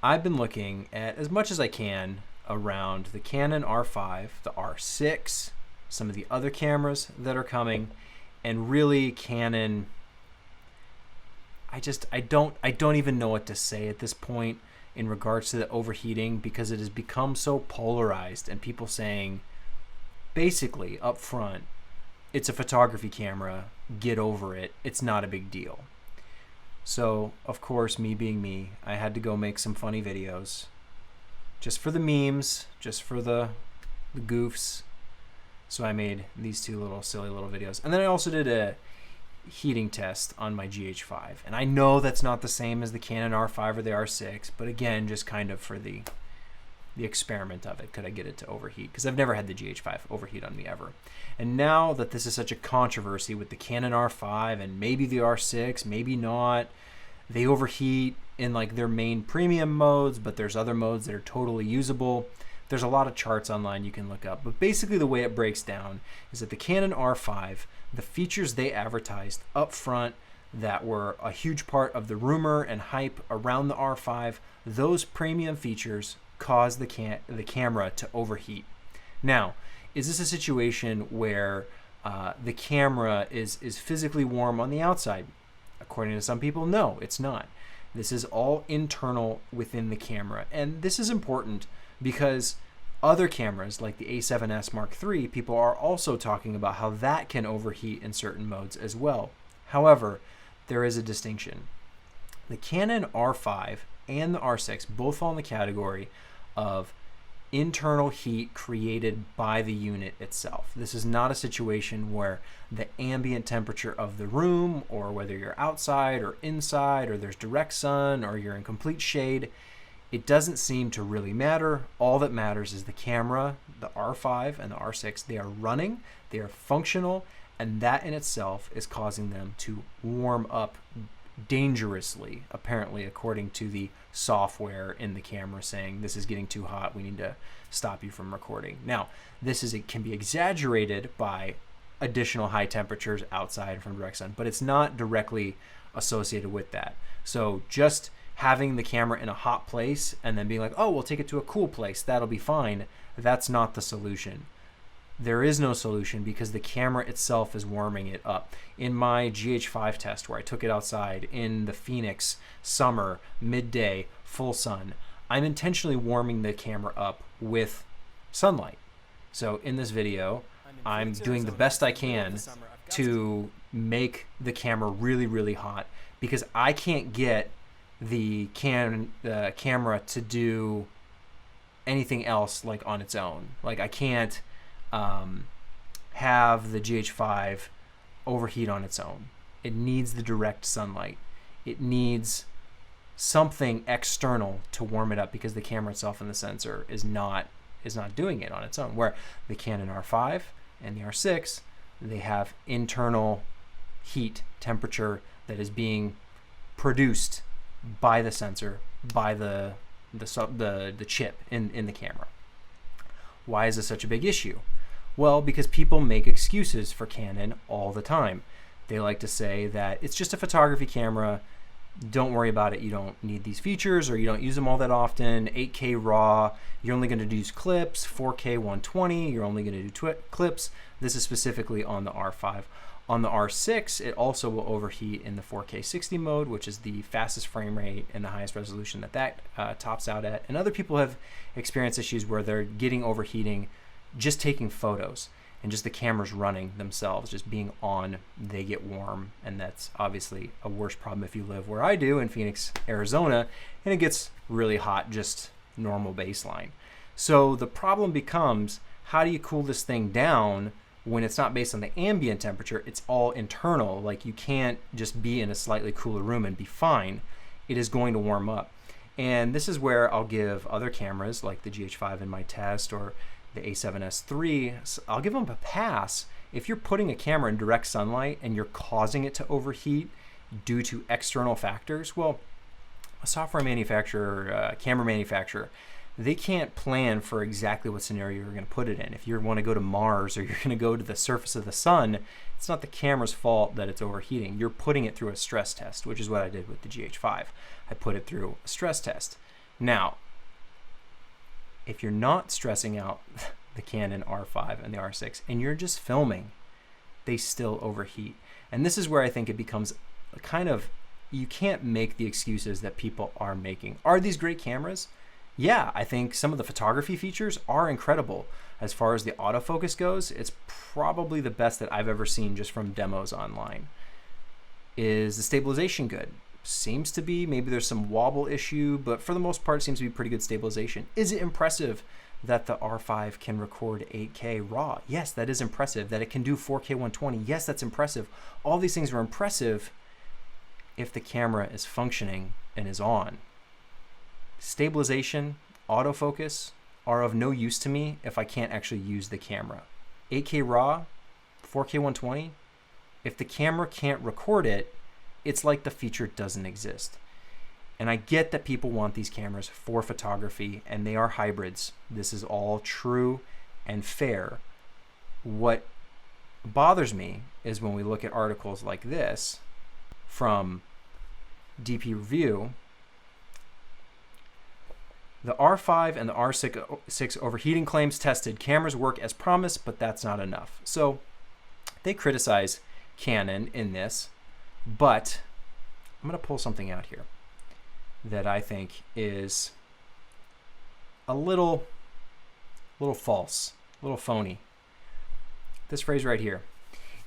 I've been looking at as much as I can around the Canon R5, the R6, some of the other cameras that are coming, and really Canon. I don't even know what to say at this point in regards to the overheating, because it has become so polarized, and people saying basically up front, it's a photography camera, get over it, it's not a big deal. So of course, me being me, I had to go make some funny videos just for the memes, just for the goofs. So I made these two little silly little videos, and then I also did a heating test on my GH5. And I know that's not the same as the Canon R5 or the R6, but again, just kind of for the experiment of it, could I get it to overheat? Because I've never had the GH5 overheat on me ever. And now that this is such a controversy with the Canon R5 and maybe the R6, maybe not, they overheat in like their main premium modes, but there's other modes that are totally usable. There's a lot of charts online you can look up, but basically the way it breaks down is that the Canon R5, the features they advertised up front that were a huge part of the rumor and hype around the R5, those premium features cause the camera to overheat. Now, is this a situation where the camera is physically warm on the outside? According to some people, no, it's not. This is all internal within the camera. And this is important because other cameras like the A7S Mark III, people are also talking about how that can overheat in certain modes as well. However, there is a distinction. The Canon R5 and the R6 both fall in the category of internal heat created by the unit itself. This is not a situation where the ambient temperature of the room, or whether you're outside or inside, or there's direct sun, or you're in complete shade, it doesn't seem to really matter. All that matters is the camera, the R5 and the R6, they are running, they are functional, and that in itself is causing them to warm up dangerously, apparently, according to the software in the camera saying this is getting too hot, we need to stop you from recording. Now, it can be exaggerated by additional high temperatures outside from direct sun, but it's not directly associated with that. So just having the camera in a hot place and then being like, oh, we'll take it to a cool place, that'll be fine, that's not the solution. There is no solution because the camera itself is warming it up. In my GH5 test, where I took it outside in the Phoenix summer, midday, full sun, I'm intentionally warming the camera up with sunlight. So in this video, I'm doing the best I can to make the camera really, really hot, because I can't get the camera to do anything else like on its own. Like I can't have the GH5 overheat on its own. It needs the direct sunlight. It needs something external to warm it up, because the camera itself and the sensor is not doing it on its own. Where the Canon R5 and the R6, they have internal heat, temperature that is being produced by the sensor, by the chip in the camera. Why is this such a big issue? Well, because people make excuses for Canon all the time. They like to say that it's just a photography camera, don't worry about it, you don't need these features, or you don't use them all that often, 8K RAW, you're only going to use clips, 4K 120, you're only going to do clips. This is specifically on the R5. On the R6, it also will overheat in the 4K 60 mode, which is the fastest frame rate and the highest resolution that tops out at. And other people have experienced issues where they're getting overheating just taking photos, and just the cameras running themselves, just being on, they get warm. And that's obviously a worse problem if you live where I do in Phoenix, Arizona, and it gets really hot, just normal baseline. So the problem becomes, how do you cool this thing down when it's not based on the ambient temperature, it's all internal? Like you can't just be in a slightly cooler room and be fine. It is going to warm up. And this is where I'll give other cameras like the GH5 in my test, or the A7S III, I'll give them a pass. If you're putting a camera in direct sunlight and you're causing it to overheat due to external factors, well, a software manufacturer, camera manufacturer, they can't plan for exactly what scenario you're going to put it in. If you want to go to Mars, or you're going to go to the surface of the sun, it's not the camera's fault that it's overheating. You're putting it through a stress test, which is what I did with the GH5. I put it through a stress test. Now, if you're not stressing out the Canon R5 and the R6 and you're just filming, they still overheat. And this is where I think it becomes kind of, you can't make the excuses that people are making. Are these great cameras? Yeah, I think some of the photography features are incredible. As far as the autofocus goes, it's probably the best that I've ever seen just from demos online. Is the stabilization good? Seems to be. Maybe there's some wobble issue, but for the most part, it seems to be pretty good stabilization. Is it impressive that the R5 can record 8K RAW? Yes, that is impressive. That it can do 4K 120? Yes, that's impressive. All these things are impressive if the camera is functioning and is on. Stabilization, autofocus are of no use to me if I can't actually use the camera. 8K RAW, 4K 120, if the camera can't record it, it's like the feature doesn't exist. And I get that people want these cameras for photography, and they are hybrids. This is all true and fair. What bothers me is when we look at articles like this from DP Review, the R5 and the R6 overheating claims tested. Cameras work as promised, but that's not enough. So they criticize Canon in this, but I'm going to pull something out here that I think is a little false, a little phony. This phrase right here.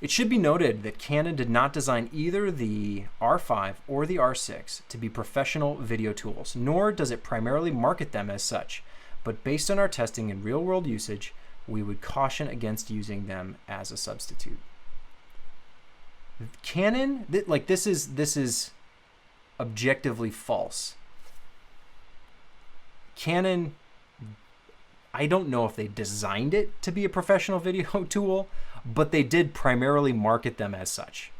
It should be noted that Canon did not design either the R5 or the R6 to be professional video tools, nor does it primarily market them as such. But based on our testing and real-world usage, we would caution against using them as a substitute. Canon, this is objectively false. Canon, I don't know if they designed it to be a professional video tool, but they did primarily market them as such.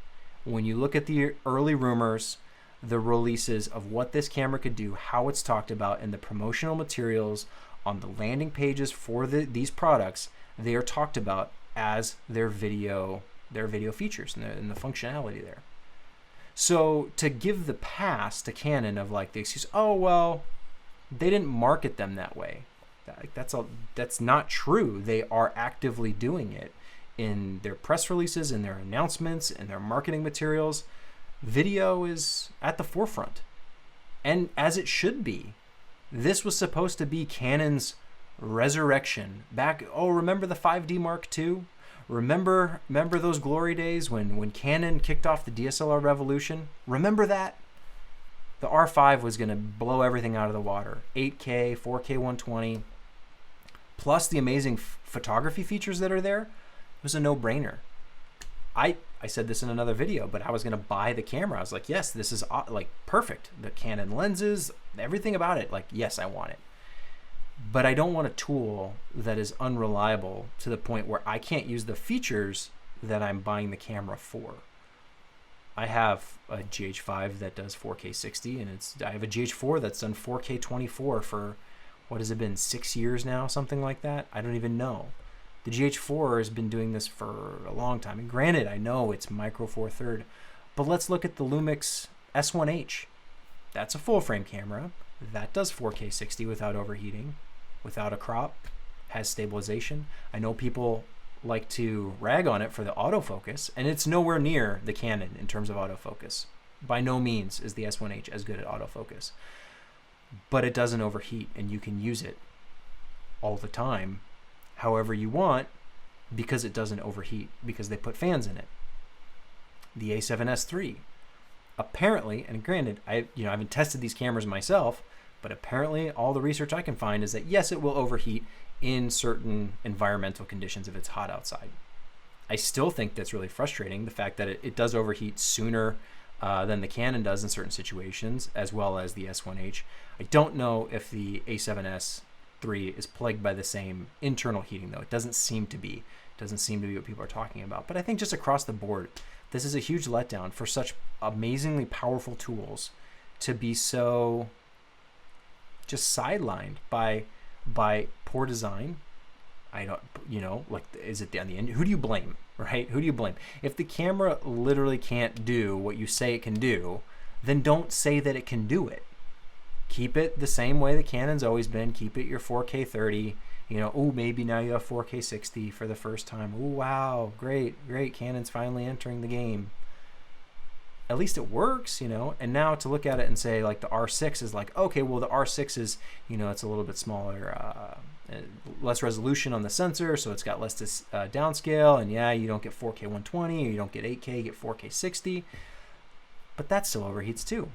When you look at the early rumors, the releases of what this camera could do, how it's talked about in the promotional materials on the landing pages for these products, they are talked about as their video features and the functionality there. So to give the pass to Canon of like the excuse, oh well, they didn't market them that way. That's not true. They are actively doing it in their press releases, in their announcements, in their marketing materials. Video is at the forefront, and as it should be. This was supposed to be Canon's resurrection back. Oh, remember the 5D Mark II? Remember those glory days when Canon kicked off the DSLR revolution? Remember that? The R5 was going to blow everything out of the water. 8K, 4K 120, plus the amazing photography features that are there. It was a no-brainer. I said this in another video, but I was going to buy the camera. I was like, yes, this is like perfect. The Canon lenses, everything about it, like, yes, I want it. But I don't want a tool that is unreliable to the point where I can't use the features that I'm buying the camera for. I have a GH5 that does 4K 60, and I have a GH4 that's done 4K 24 for, what has it been, 6 years now, something like that? I don't even know. The GH4 has been doing this for a long time. And granted, I know it's micro four third, but let's look at the Lumix S1H. That's a full frame camera. That does 4K 60 without overheating, without a crop, has stabilization. I know people like to rag on it for the autofocus, and it's nowhere near the Canon in terms of autofocus. By no means is the S1H as good at autofocus, but it doesn't overheat, and you can use it all the time however you want because it doesn't overheat, because they put fans in it. The A7S III, apparently, and granted, I haven't tested these cameras myself, but apparently all the research I can find is that yes, it will overheat in certain environmental conditions if it's hot outside. I still think that's really frustrating, the fact that it does overheat sooner than the Canon does in certain situations, as well as the S1H. I don't know if the A7S III is plagued by the same internal heating, though. It doesn't seem to be. It doesn't seem to be what people are talking about. But I think just across the board, this is a huge letdown for such amazingly powerful tools to be so just sidelined by poor design. I don't, like, is it on the end? Who do you blame, right? Who do you blame? If the camera literally can't do what you say it can do, then don't say that it can do it. Keep it the same way the Canon's always been. Keep it your 4K 30. You know, oh, maybe now you have 4K 60 for the first time. Oh, wow, great. Canon's finally entering the game. At least it works, you know. And now to look at it and say, like, the R6 is like, okay, well, the R6 is, you know, it's a little bit smaller, less resolution on the sensor, so it's got less downscale. And yeah, you don't get 4K 120, or you don't get 8K, you get 4K 60. But that still overheats too.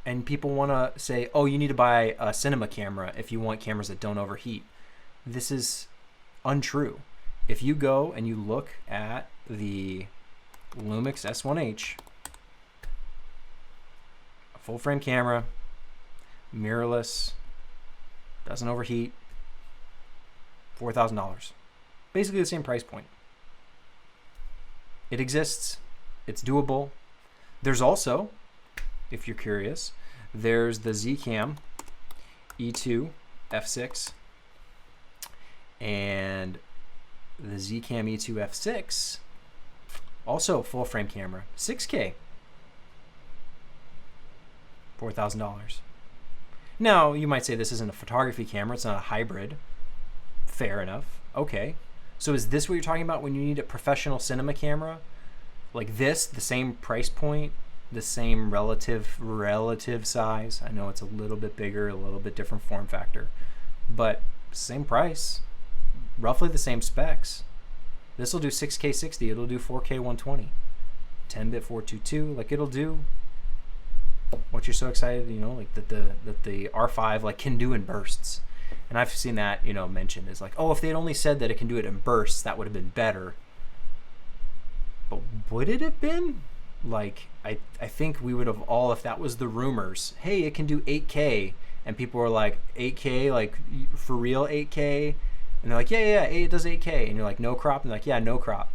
And people want to say, oh, you need to buy a cinema camera if you want cameras that don't overheat. This is untrue. If you go and you look at the Lumix S1H, a full frame camera, mirrorless, doesn't overheat, $4,000. Basically the same price point. It exists. It's doable. There's also, if you're curious, there's the Zcam E2 F6, and the Zcam E2 F6, also full frame camera, 6K, $4,000. Now, you might say this isn't a photography camera, it's not a hybrid. Fair enough. Okay. So is this what you're talking about when you need a professional cinema camera? Like this, the same price point, the same relative size. I know it's a little bit bigger, a little bit different form factor, but same price, roughly the same specs. This will do 6K 60, it'll do 4K 120, 10-bit 422, like it'll do what you're so excited, you know, like that the R5 like can do in bursts. And I've seen that, you know, mentioned is like, oh, if they'd only said that it can do it in bursts, that would have been better. But would it have been? Like, I think we would have all, if that was the rumors, hey, it can do 8K, and people were like, 8K, like, for real 8K? And they're like, yeah, it does 8K. And you're like, no crop? And they're like, yeah, no crop.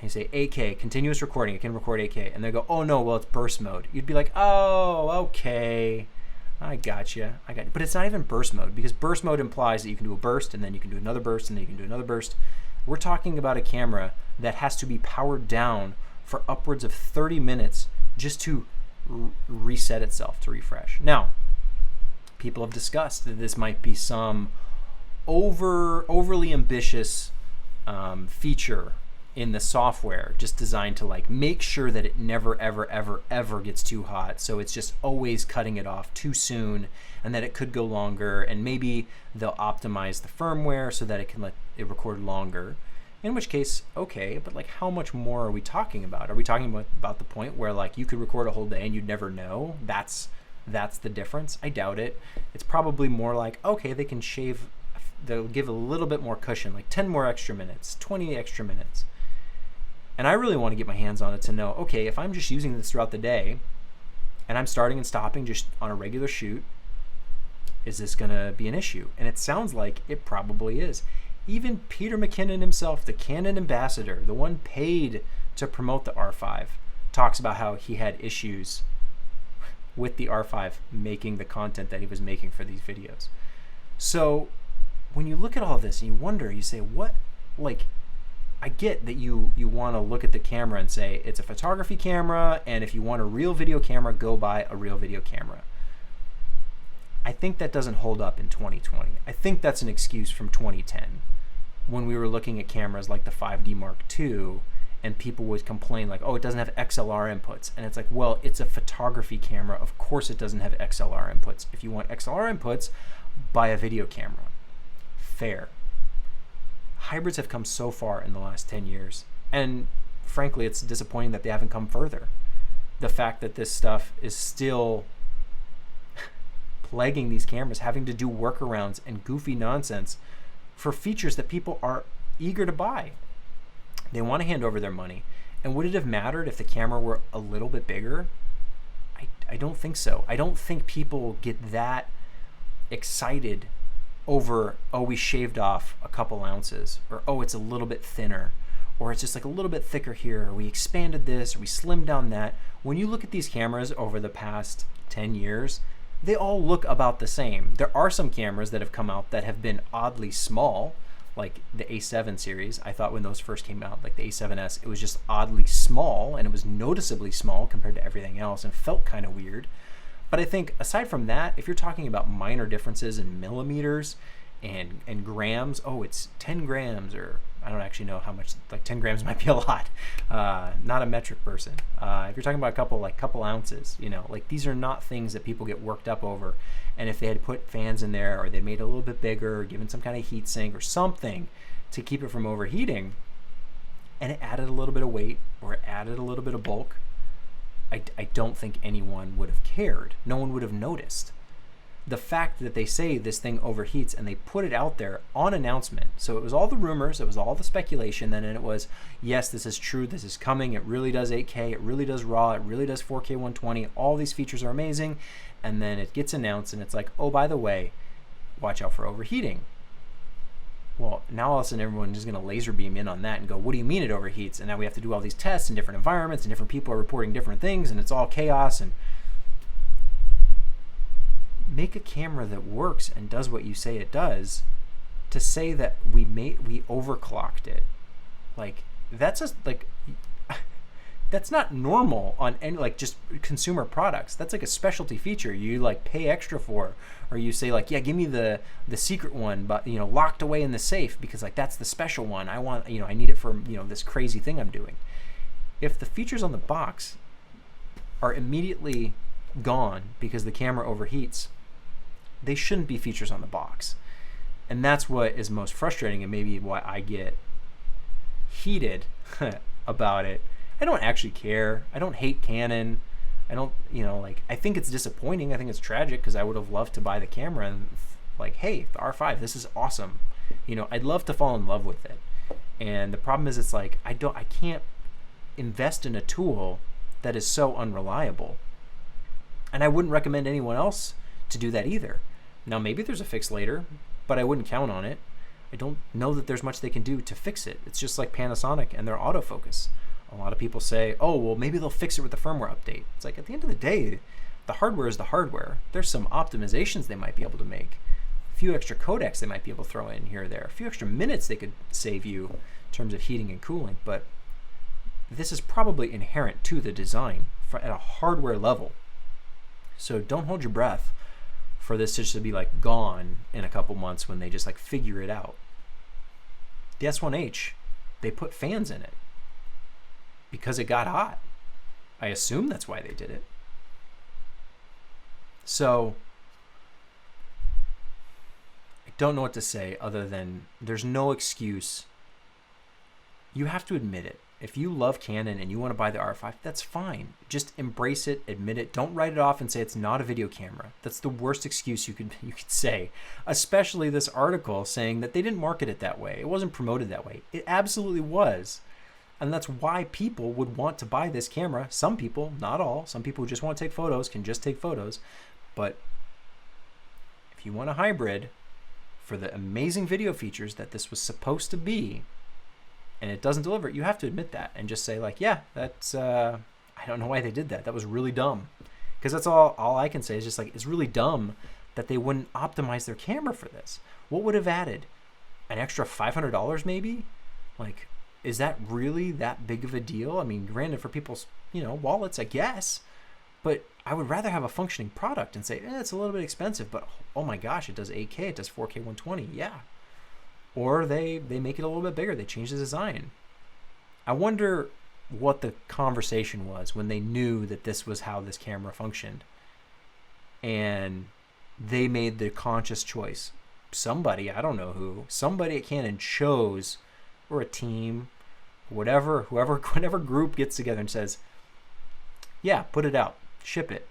And you say, 8K, continuous recording, it can record 8K. And they go, oh, no, well, it's burst mode. You'd be like, oh, okay, I got you. But it's not even burst mode, because burst mode implies that you can do a burst, and then you can do another burst, and then you can do another burst. We're talking about a camera that has to be powered down for upwards of 30 minutes just to reset itself, to refresh. Now, people have discussed that this might be some overly ambitious feature in the software, just designed to like make sure that it never ever gets too hot, so it's just always cutting it off too soon, and that it could go longer, and maybe they'll optimize the firmware so that it can let it record longer. In which case, okay, but like how much more are we talking about? Are we talking about the point where like you could record a whole day and you'd never know? That's the difference? I doubt it. It's probably more like, okay, they can shave, they'll give a little bit more cushion, like 10 more extra minutes, 20 extra minutes. And I really want to get my hands on it to know, okay, if I'm just using this throughout the day and I'm starting and stopping just on a regular shoot, is this gonna be an issue? And it sounds like it probably is. Even Peter McKinnon himself, the Canon ambassador, the one paid to promote the R5, talks about how he had issues with the R5 making the content that he was making for these videos. So when you look at all this and you wonder, you say, what, like, I get that you want to look at the camera and say it's a photography camera, and if you want a real video camera, go buy a real video camera. I think that doesn't hold up in 2020. I think that's an excuse from 2010 when we were looking at cameras like the 5D Mark II, and people would complain like, oh, it doesn't have XLR inputs. And it's like, well, it's a photography camera. Of course it doesn't have XLR inputs. If you want XLR inputs, buy a video camera. Fair. Hybrids have come so far in the last 10 years. And frankly, it's disappointing that they haven't come further. The fact that this stuff is still plaguing these cameras, having to do workarounds and goofy nonsense for features that people are eager to buy. They want to hand over their money. And would it have mattered if the camera were a little bit bigger? I don't think so. I don't think people get that excited over, oh, we shaved off a couple ounces, or oh, it's a little bit thinner, or it's just like a little bit thicker here, or we expanded this, or we slimmed down that. When you look at these cameras over the past 10 years, they all look about the same. There are some cameras that have come out that have been oddly small, like the A7 series. I thought when those first came out, like the A7S, it was just oddly small, and it was noticeably small compared to everything else and felt kind of weird. But I think aside from that, if you're talking about minor differences in millimeters and grams, oh, it's 10 grams, or I don't actually know how much, like 10 grams might be a lot. Not a metric person. If you're talking about a couple ounces, like these are not things that people get worked up over. And if they had put fans in there, or they made it a little bit bigger, or given some kind of heat sink or something to keep it from overheating, and it added a little bit of weight or it added a little bit of bulk, I don't think anyone would have cared. No one would have noticed. The fact that they say this thing overheats and they put it out there on announcement. So it was all the rumors, it was all the speculation, then it was, yes, this is true, this is coming, it really does 8K, it really does RAW, it really does 4K 120, all these features are amazing, and then it gets announced and it's like, oh, by the way, watch out for overheating. Well, now all of a sudden everyone is going to laser beam in on that and go, what do you mean it overheats? And now we have to do all these tests in different environments and different people are reporting different things and it's all chaos. And make a camera that works and does what you say it does. To say that we overclocked it, like that's not normal on any, like, just consumer products. That's like a specialty feature you like pay extra for, or you say like, yeah, give me the secret one, but locked away in the safe because like that's the special one. I want, I need it for this crazy thing I'm doing. If the features on the box are immediately gone because the camera overheats, they shouldn't be features on the box. And that's what is most frustrating, and maybe why I get heated about it. I don't actually care. I don't hate Canon. I don't, I think it's disappointing. I think it's tragic because I would have loved to buy the camera and like, hey, the R5, this is awesome. I'd love to fall in love with it. And the problem is, it's like, I can't invest in a tool that is so unreliable. And I wouldn't recommend anyone else to do that either. Now, maybe there's a fix later, but I wouldn't count on it. I don't know that there's much they can do to fix it. It's just like Panasonic and their autofocus. A lot of people say, oh, well, maybe they'll fix it with the firmware update. It's like, at the end of the day, the hardware is the hardware. There's some optimizations they might be able to make. A few extra codecs they might be able to throw in here or there. A few extra minutes they could save you in terms of heating and cooling. But this is probably inherent to the design at a hardware level. So don't hold your breath for this just to be like gone in a couple months when they just like figure it out. The S1H, they put fans in it because it got hot. I assume that's why they did it. So I don't know what to say other than there's no excuse. You have to admit it. If you love Canon and you want to buy the R5, that's fine. Just embrace it, admit it. Don't write it off and say it's not a video camera. That's the worst excuse you could say. Especially this article saying that they didn't market it that way. It wasn't promoted that way. It absolutely was. And that's why people would want to buy this camera. Some people, not all. Some people who just want to take photos can just take photos. But if you want a hybrid for the amazing video features that this was supposed to be, and it doesn't deliver it, you have to admit that and just say like, yeah, that's, I don't know why they did that. That was really dumb. Because that's all I can say is just like, it's really dumb that they wouldn't optimize their camera for this. What would have added? An extra $500 maybe? Like, is that really that big of a deal? I mean, granted, for people's, wallets, I guess. But I would rather have a functioning product and say, it's a little bit expensive, but oh my gosh, it does 8K, it does 4K 120, yeah. Or they make it a little bit bigger. They change the design. I wonder what the conversation was when they knew that this was how this camera functioned. And they made the conscious choice. Somebody, I don't know who, somebody at Canon chose, or a team, whatever group gets together and says, yeah, put it out, ship it.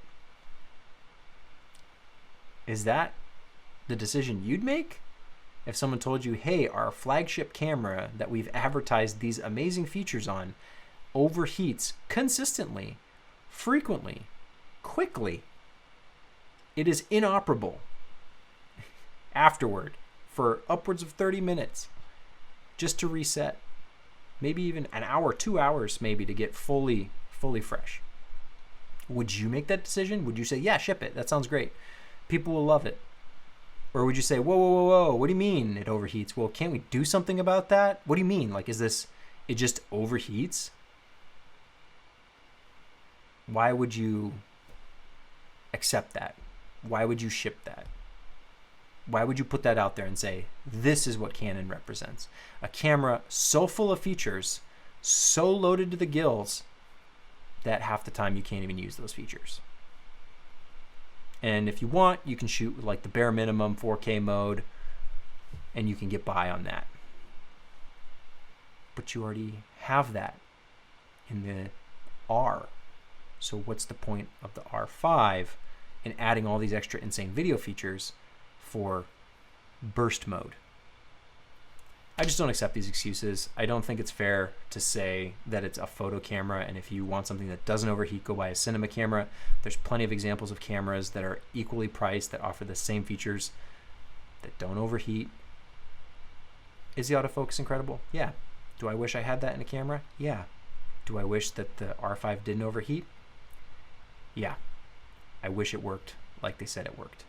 Is that the decision you'd make? If someone told you, hey, our flagship camera that we've advertised these amazing features on overheats consistently, frequently, quickly. It is inoperable afterward for upwards of 30 minutes just to reset. Maybe even an hour, 2 hours maybe to get fully fresh. Would you make that decision? Would you say, yeah, ship it. That sounds great. People will love it. Or would you say, whoa, what do you mean it overheats? Well, can't we do something about that? What do you mean? Like, is this, it just overheats? Why would you accept that? Why would you ship that? Why would you put that out there and say, this is what Canon represents? A camera so full of features, so loaded to the gills, that half the time you can't even use those features. And if you want, you can shoot with like the bare minimum 4K mode, and you can get by on that. But you already have that in the R. So what's the point of the R5 in adding all these extra insane video features for burst mode? I just don't accept these excuses. I don't think it's fair to say that it's a photo camera, and if you want something that doesn't overheat, go buy a cinema camera. There's plenty of examples of cameras that are equally priced that offer the same features that don't overheat. Is the autofocus incredible? Yeah. Do I wish I had that in a camera? Yeah. Do I wish that the R5 didn't overheat? Yeah. I wish it worked like they said it worked.